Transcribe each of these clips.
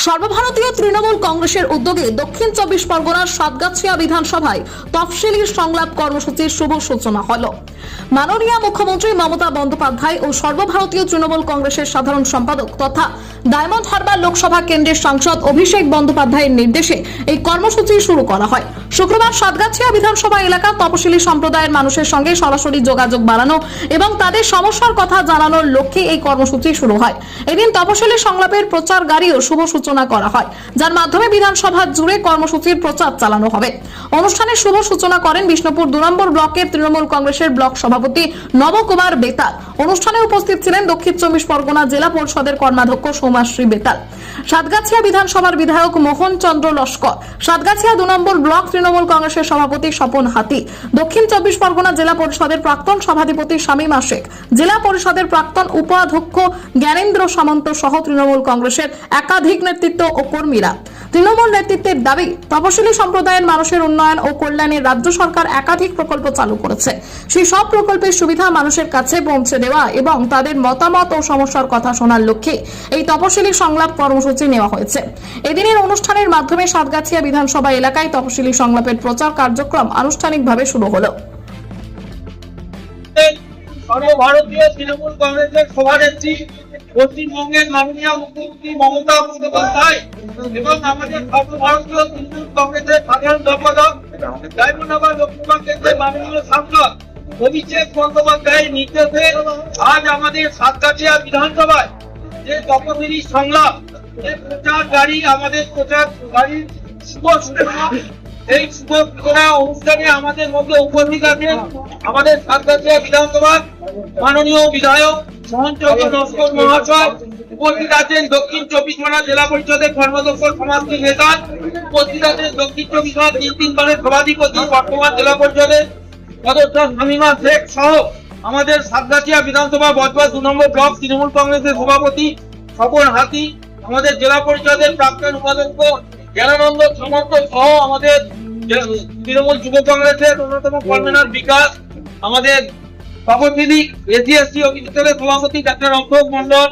সর্বভারতীয় তৃণমূল কংগ্রেসের উদ্যোগে দক্ষিণ 24 পরগনার সাতগাছিয়া বিধানসভায় তফসিলি সংলাপ কর্মসূচির শুভ সূচনা হল। মাননীয় মুখ্যমন্ত্রী মমতা বন্দ্যোপাধ্যায় ও সর্বভারতীয় তৃণমূল কংগ্রেসের সাধারণ সম্পাদক তথা ডায়মন্ড হারবার লোকসভা কেন্দ্রের সাংসদ অভিষেক বন্দ্যোপাধ্যায়ের নির্দেশে এই কর্মসূচি শুরু করা হয়। শুক্রবার সাতগাছিয়া বিধানসভা এলাকার তপশিলি সম্প্রদায়ের মানুষের সঙ্গে সরাসরি যোগাযোগ বাড়ানো এবং তাদের সমস্যার কথা জানানোর লক্ষ্যে এই কর্মসূচি শুরু হয়। এদিন তপশিলি সংলাপের প্রচার গাড়িও শুভ সূচনা করা হয়, যার মাধ্যমে বিধানসভা জুড়ে কর্মসূচির প্রচার চালানো হবে। অনুষ্ঠানের শুভ সূচনা করেন বিষ্ণুপুর 2 নম্বর ব্লকের তৃণমূল কংগ্রেসের ব্লক সভাপতি নবকুমার বেতাল। অনুষ্ঠানে উপস্থিত ছিলেন দক্ষিণ 24 পরগনা জেলা পরিষদের কর্মাধ্যক্ষ সৌমাশ্রী বেতাল, সাতগাছিয়া বিধানসভার বিধায়ক মোহন চন্দ্র লস্কর, সাতগাছিয়া 2 নম্বর ব্লক তৃণমূল কংগ্রেসের সভাপতি স্বপন হাতি, দক্ষিণ 24 পরগনা জেলা পরিষদের প্রাক্তন সভাধিপতি শামীমা শেখ, জেলা পরিষদের প্রাক্তন উপাধ্যক্ষ জ্ঞানেন্দ্র সামন্ত সহ তৃণমূল কংগ্রেসের একাধিক নেতৃত্ব ও কর্মীরা। তৃণমূল নেতৃত্বের দাবি, তপশিলি সম্প্রদায়ের মানুষের উন্নয়ন ও কল্যাণে রাজ্য সরকার একাধিক প্রকল্প চালু করেছে। সেই সব প্রকল্পের সুবিধা মানুষের কাছে পৌঁছে দেওয়া এবং তাদের মতামত ও সমস্যার কথা শোনার লক্ষ্যে এই তপশিলি সংলাপ কর্মসূচি নেওয়া হয়েছে। এদিনের অনুষ্ঠানের মাধ্যমে সাতগাছিয়া বিধানসভা এলাকায় তপশিলি সংলাপের প্রচার কার্যক্রম আনুষ্ঠানিকভাবে শুরু হলো। সর্বভারতীয় তৃণমূল কংগ্রেসের সভানেত্রী পশ্চিমবঙ্গের মাননীয় মুখ্যমন্ত্রী মমতা বন্দ্যোপাধ্যায় এবং আমাদের সর্বভারতীয় তৃণমূল কংগ্রেসের সাধারণ সম্পাদক ডায়মন্ড হারবার লোকসভা কেন্দ্রের মাননীয় সাংসদ অভিষেক বন্দ্যোপাধ্যায়ের নির্দেশে আজ আমাদের সাতগাছিয়া বিধানসভায় যে তপশিলি সংলাপ প্রচার গাড়ি, আমাদের প্রচার গাড়ির শুভ সূচনা, এই শুভ সূচনা অনুষ্ঠানে আমাদের মধ্যে উপস্থিত আছেন আমাদের সাতগাছিয়া বিধানসভার মাননীয় বিধায়ক মোহন চন্দ্র লস্কর মহাশয়, উপস্থিত আছেন দক্ষিণ 24 পরগনা জেলা পরিষদের কর্মাধ্যক্ষ সমাজসী বেতাল, উপস্থিত আছেন দক্ষিণ 24 পরগনা 3 বারের সভাধিপতি বর্তমান জেলা পরিষদের সদস্য শামীমা শেখ সহ আমাদের সাতগাছিয়া বিধানসভা বজবজ 2 নম্বর ব্লক তৃণমূল কংগ্রেসের সভাপতি স্বপন হাতি, আমাদের জেলা পরিষদের প্রাক্তন উপাধ্যক্ষ জ্ঞানানন্দ সামন্ত সহ আমাদের তৃণমূল যুব কংগ্রেসের অন্যতম কনভেনর বিকাশ, আমাদের তপশিলি এসসি অভিযোগের সভাপতি ডাক্তার অশোক মন্ডল,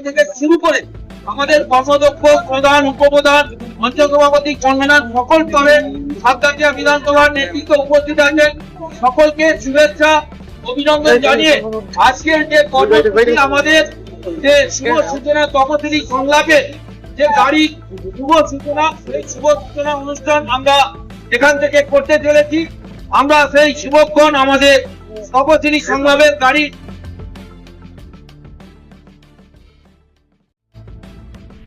থেকে শুরু করে আমাদের কর্মদক্ষ প্রধান, উপপ্রধান, অঞ্চল সভাপতি, কনভেনর সকল স্তরের সাতগাছিয়া বিধানসভার নেতৃত্ব উপস্থিত আছেন। সকলকে শুভেচ্ছা অভিনন্দন জানিয়ে আজকের যে কর্মসূচি আমাদের যে শুভ সূচনা তপশিলি সংলাপে যে গাড়ির শুভ সূচনা, সেই শুভ সূচনা অনুষ্ঠান আমরা এখান থেকে করতে চলেছি। আমরা সেই শুভক্ষণ আমাদের তপশিলি সংলাপের গাড়ির